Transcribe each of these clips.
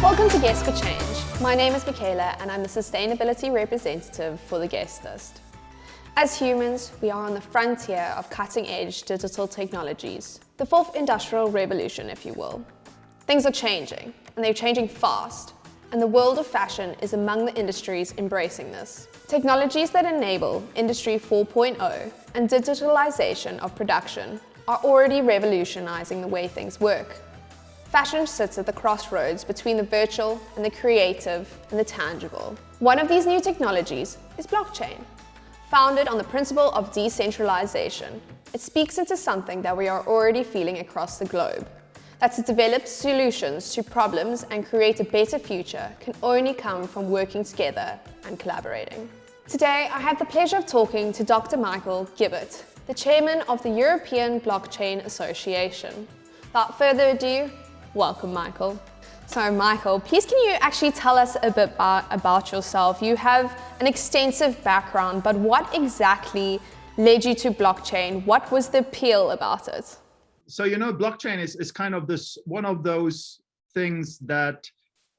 Welcome to Guest for Change. My name is Michaela and I'm the Sustainability Representative for the Guest List. As humans, we are on the frontier of cutting-edge digital technologies, the fourth industrial revolution, if you will. Things are changing, and they're changing fast, and the world of fashion is among the industries embracing this. Technologies that enable Industry 4.0 and digitalization of production are already revolutionizing the way things work. Fashion sits at the crossroads between the virtual and the creative and the tangible. One of these new technologies is blockchain. Founded on the principle of decentralization, it speaks into something that we are already feeling across the globe. That to develop solutions to problems and create a better future can only come from working together and collaborating. Today, I have the pleasure of talking to Dr. Michael Gebert, the chairman of the European Blockchain Association. Without further ado, welcome, Michael. So, Michael, please can you actually tell us a bit about yourself? You have an extensive background, but what exactly led you to blockchain? What was the appeal about it? So, blockchain is kind of one of those things that,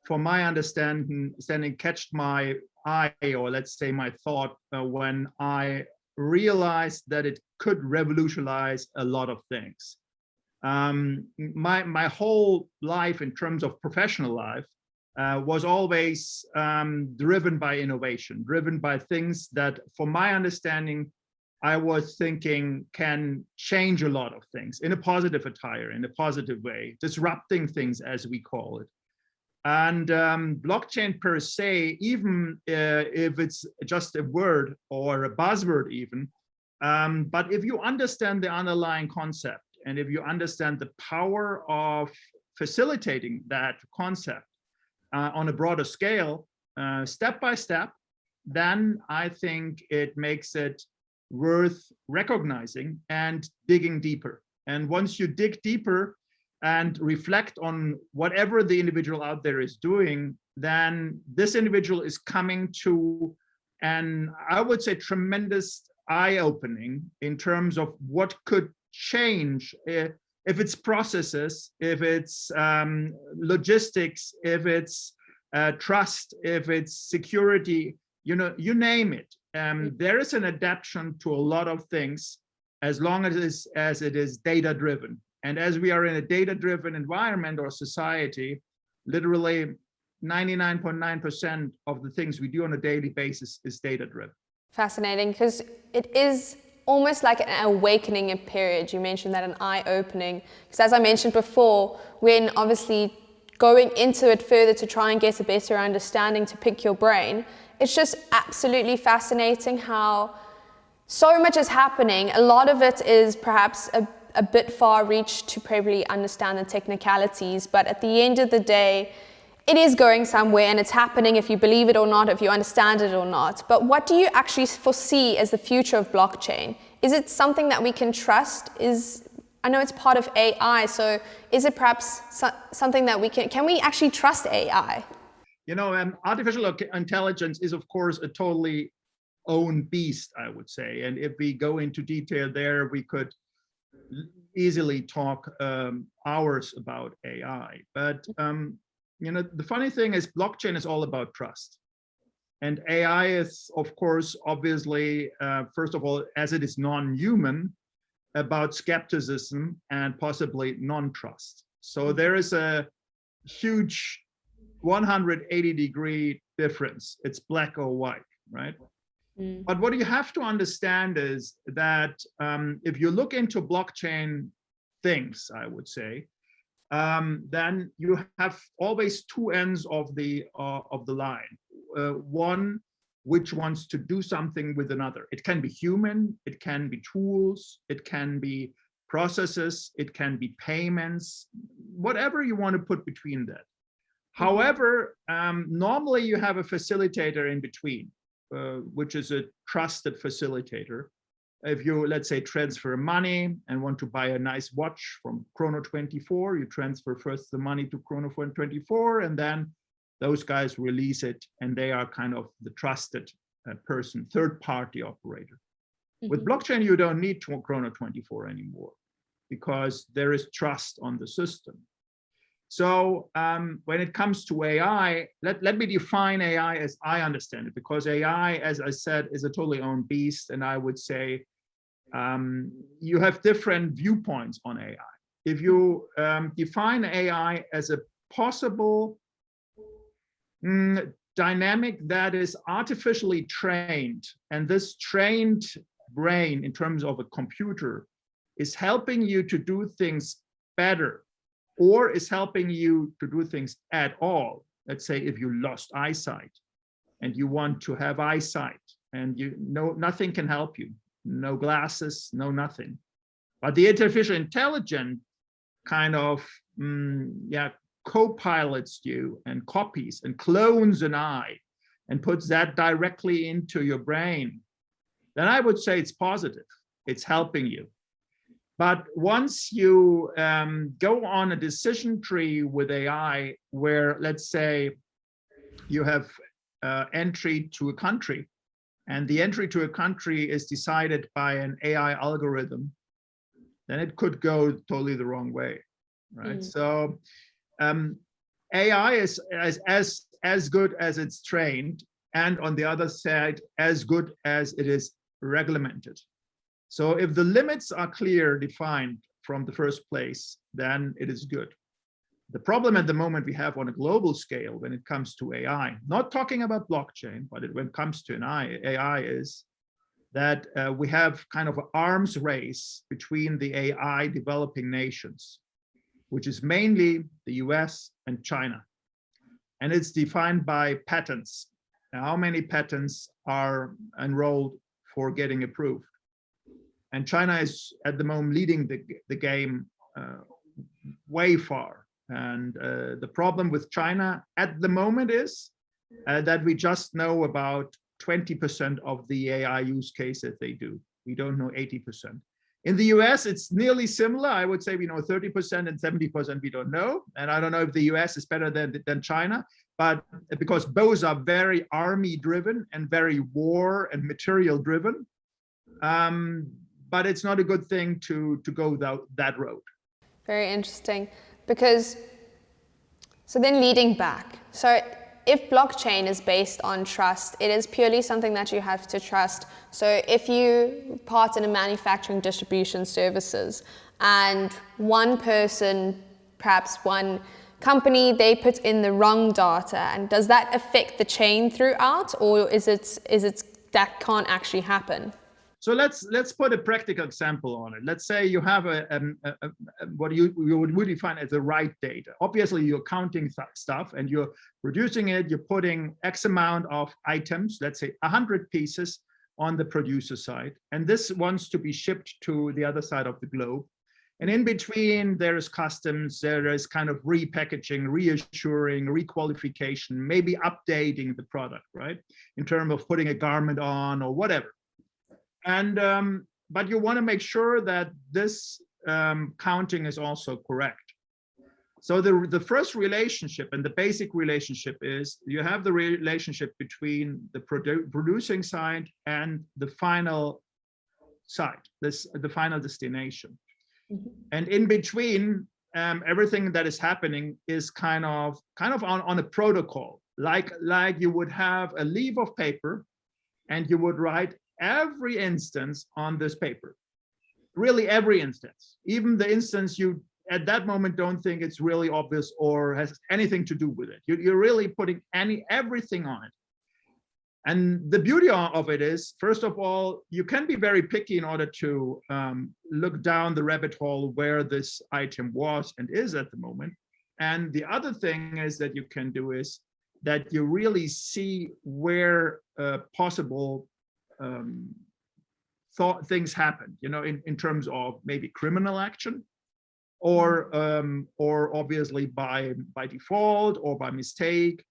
for my understanding, catched my eye, or let's say my thought, when I realized that it could revolutionize a lot of things. My whole life in terms of professional life was always driven by innovation, driven by things that, for my understanding, I was thinking can change a lot of things in a positive attire, in a positive way, disrupting things as we call it. And blockchain per se, even if it's just a word or a buzzword even, but if you understand the underlying concept, and if you understand the power of facilitating that concept on a broader scale, step by step, then I think it makes it worth recognizing and digging deeper. And once you dig deeper and reflect on whatever the individual out there is doing, then this individual is coming to an, I would say, tremendous eye-opening in terms of what could change if it's processes, if it's logistics, if it's trust, if it's security, you name it. There is an adaptation to a lot of things as long as it is data-driven. And as we are in a data-driven environment or society, literally 99.9% of the things we do on a daily basis is data-driven. Fascinating, because it is almost like an awakening period. You mentioned that, an eye-opening, because as I mentioned before, when obviously going into it further to try and get a better understanding, to pick your brain, it's just absolutely fascinating how so much is happening. A lot of it is perhaps a bit far reach to probably understand the technicalities, but at the end of the day, it is going somewhere and it's happening, if you believe it or not, if you understand it or not. But what do you actually foresee as the future of blockchain? Is it something that we can trust? I know it's part of AI, so is it perhaps something that can we actually trust AI? Artificial intelligence is, of course, a totally own beast, I would say. And if we go into detail there, we could easily talk hours about AI. But the funny thing is, blockchain is all about trust. And AI is, of course, obviously, first of all, as it is non-human, about skepticism and possibly non-trust. So there is a huge 180-degree difference. It's black or white, right? But what you have to understand is that if you look into blockchain things, I would say, then you have always two ends of the line. One which wants to do something with another. It can be human, it can be tools, it can be processes, it can be payments, whatever you want to put between that. However, normally you have a facilitator in between, which is a trusted facilitator. If you, let's say, transfer money and want to buy a nice watch from Chrono24, you transfer first the money to Chrono24, and then those guys release it, and they are kind of the trusted person, third-party operator. With blockchain, you don't need Chrono24 anymore, because there is trust on the system. So when it comes to AI, let me define AI as I understand it, because AI, as I said, is a totally own beast. And I would say you have different viewpoints on AI. If you define AI as a possible dynamic that is artificially trained, and this trained brain in terms of a computer is helping you to do things better, or is helping you to do things at all. Let's say if you lost eyesight and you want to have eyesight, and you know nothing can help you, no glasses, no nothing. But the artificial intelligence kind of co-pilots you and copies and clones an eye and puts that directly into your brain, then I would say it's positive. It's helping you. But once you go on a decision tree with AI, where let's say you have entry to a country, and the entry to a country is decided by an AI algorithm, then it could go totally the wrong way, right? So AI is as good as it's trained, and on the other side, as good as it is regulated. So if the limits are clear, defined from the first place, then it is good. The problem at the moment we have on a global scale when it comes to AI, not talking about blockchain, but when it comes to AI is that we have kind of an arms race between the AI developing nations, which is mainly the US and China. And it's defined by patents. Now, how many patents are enrolled for getting approved? And China is at the moment leading the game way far. And the problem with China at the moment is that we just know about 20% of the AI use case that they do. We don't know 80%. In the US, it's nearly similar. I would say we know 30% and 70% we don't know. And I don't know if the US is better than China, but because both are very army driven and very war and material driven. But it's not a good thing to go that road. Very interesting, because, so then leading back, so if blockchain is based on trust, it is purely something that you have to trust. So if you part in a manufacturing distribution services and one person, perhaps one company, they put in the wrong data, and does that affect the chain throughout, or is it that can't actually happen? So let's put a practical example on it. Let's say you have what you would define as the right data. Obviously, you're counting stuff and you're producing it. You're putting X amount of items, let's say 100 pieces, on the producer side, and this wants to be shipped to the other side of the globe. And in between, there is customs, there is kind of repackaging, reassuring, requalification, maybe updating the product, right? In terms of putting a garment on or whatever. And but you want to make sure that this counting is also correct. So the first relationship and the basic relationship is you have the relationship between the producing side and the final side, the final destination. Mm-hmm. And in between, everything that is happening is kind of on a protocol, like you would have a leaf of paper, and you would write every instance on this paper, really every instance, even the instance you at that moment don't think it's really obvious or has anything to do with it. You're really putting everything on it. And the beauty of it is, first of all, you can be very picky in order to look down the rabbit hole where this item was and is at the moment. And the other thing is that you can do is that you really see where possible things happen, in terms of maybe criminal action, or obviously by default or by mistake.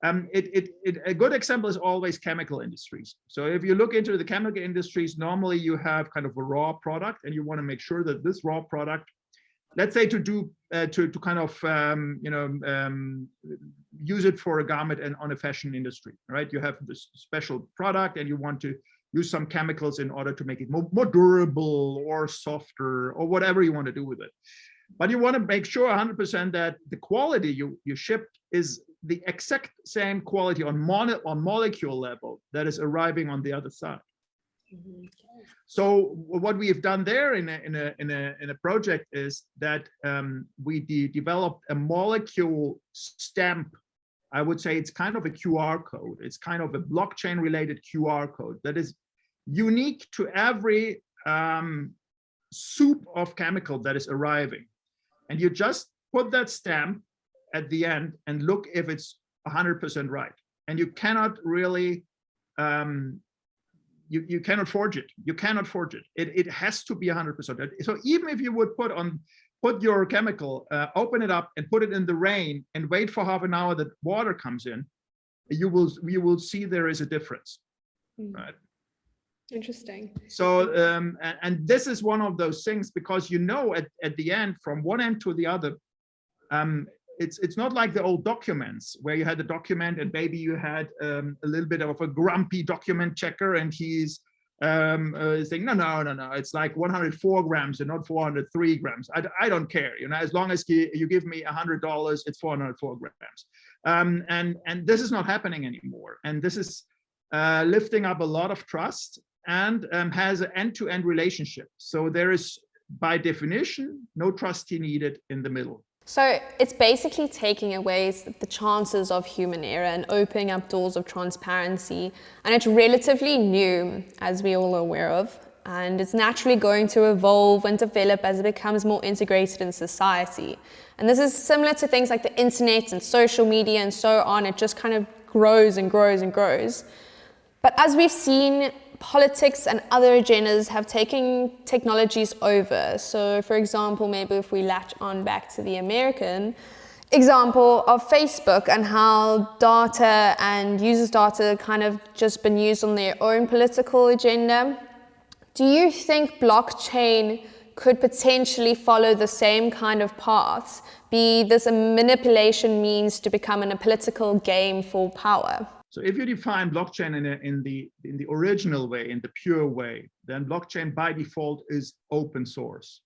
A good example is always chemical industries. So if you look into the chemical industries, normally you have kind of a raw product, and you want to make sure that this raw product, let's say to kind of use it for a garment and on a fashion industry, right? You have this special product and you want to use some chemicals in order to make it more durable or softer or whatever you want to do with it. But you want to make sure 100% that the quality you shipped is the exact same quality on molecule level that is arriving on the other side. Mm-hmm. So what we have done there in a project is that we developed a molecule stamp. I would say it's kind of a QR code. It's kind of a blockchain related QR code that is unique to every soup of chemical that is arriving. And you just put that stamp at the end and look if it's 100% right. And you cannot really, you cannot forge it. You cannot forge it. It has to be 100%. So even if you would put your chemical, open it up and put it in the rain and wait for half an hour that water comes in, you will see there is a difference. Right? Interesting. So, and this is one of those things, because at the end, from one end to the other, it's not like the old documents where you had a document and maybe you had a little bit of a grumpy document checker and he's saying, no, it's like 104 grams and not 403 grams. I don't care, as long as you give me $100, it's 404 grams. And this is not happening anymore. And this is lifting up a lot of trust and has an end-to-end relationship. So there is, by definition, no trustee needed in the middle. So it's basically taking away the chances of human error and opening up doors of transparency. And it's relatively new, as we're all aware of. And it's naturally going to evolve and develop as it becomes more integrated in society. And this is similar to things like the internet and social media and so on. It just kind of grows and grows and grows. But as we've seen, politics and other agendas have taken technologies over. So for example, maybe if we latch on back to the American example of Facebook and how data and users' data kind of just been used on their own political agenda, do you think blockchain could potentially follow the same kind of paths, be this a manipulation means to become in a political game for power? So if you define blockchain in the original way, in the pure way, then blockchain by default is open source.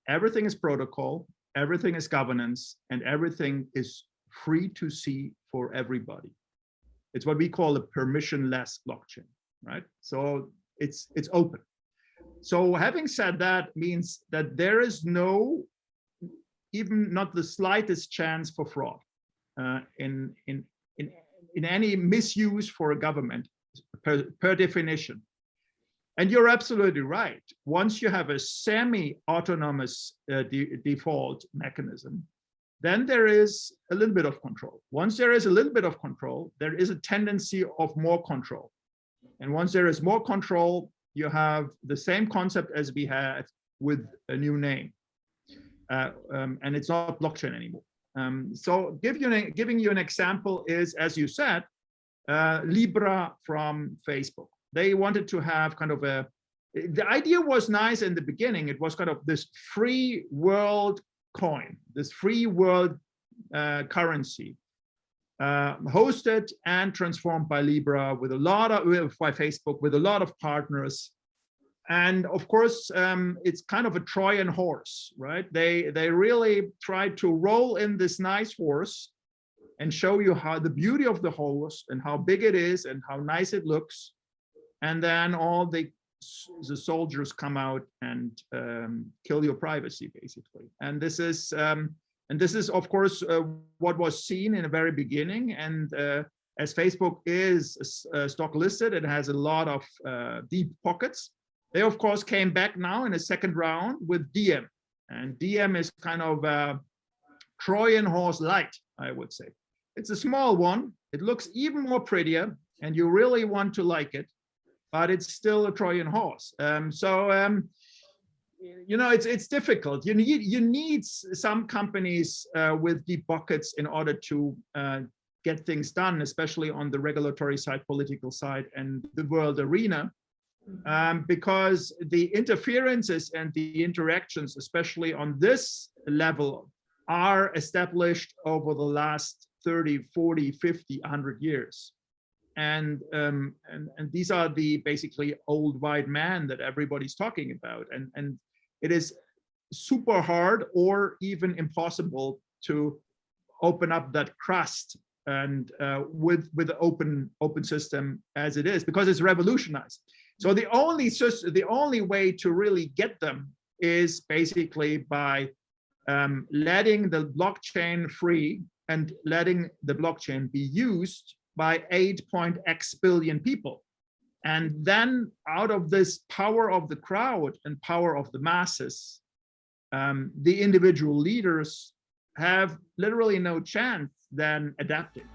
Everything is protocol, everything is governance, and everything is free to see for everybody. It's what we call a permissionless blockchain, right? So it's open. So having said that means that there is even not the slightest chance for fraud in any misuse for a government per definition. And you're absolutely right. Once you have a semi-autonomous default mechanism, then there is a little bit of control. Once there is a little bit of control, there is a tendency of more control. And once there is more control, you have the same concept as we had with a new name. And it's not blockchain anymore. So giving you an example is, as you said, Libra from Facebook. They wanted to have kind of the idea was nice in the beginning. It was kind of this free world coin, this free world currency, hosted and transformed by Libra by Facebook with a lot of partners. And of course, it's kind of a Trojan horse, right? They really tried to roll in this nice horse and show you how the beauty of the horse and how big it is and how nice it looks. And then all the soldiers come out and kill your privacy, basically. And this is of course what was seen in the very beginning. And as Facebook is stock listed, it has a lot of deep pockets. They, of course, came back now in a second round with DM. And DM is kind of a Trojan horse light, I would say. It's a small one. It looks even more prettier, and you really want to like it, but it's still a Trojan horse. It's difficult. You need some companies with deep pockets in order to get things done, especially on the regulatory side, political side, and the world arena. Because the interferences and the interactions, especially on this level, are established over the last 30, 40, 50, 100 years. And these are the basically old white men that everybody's talking about. And it is super hard or even impossible to open up that crust and with the open system as it is, because it's revolutionized. So the only way to really get them is basically by letting the blockchain free and letting the blockchain be used by 8.x billion people. And then out of this power of the crowd and power of the masses, the individual leaders have literally no chance than adapting.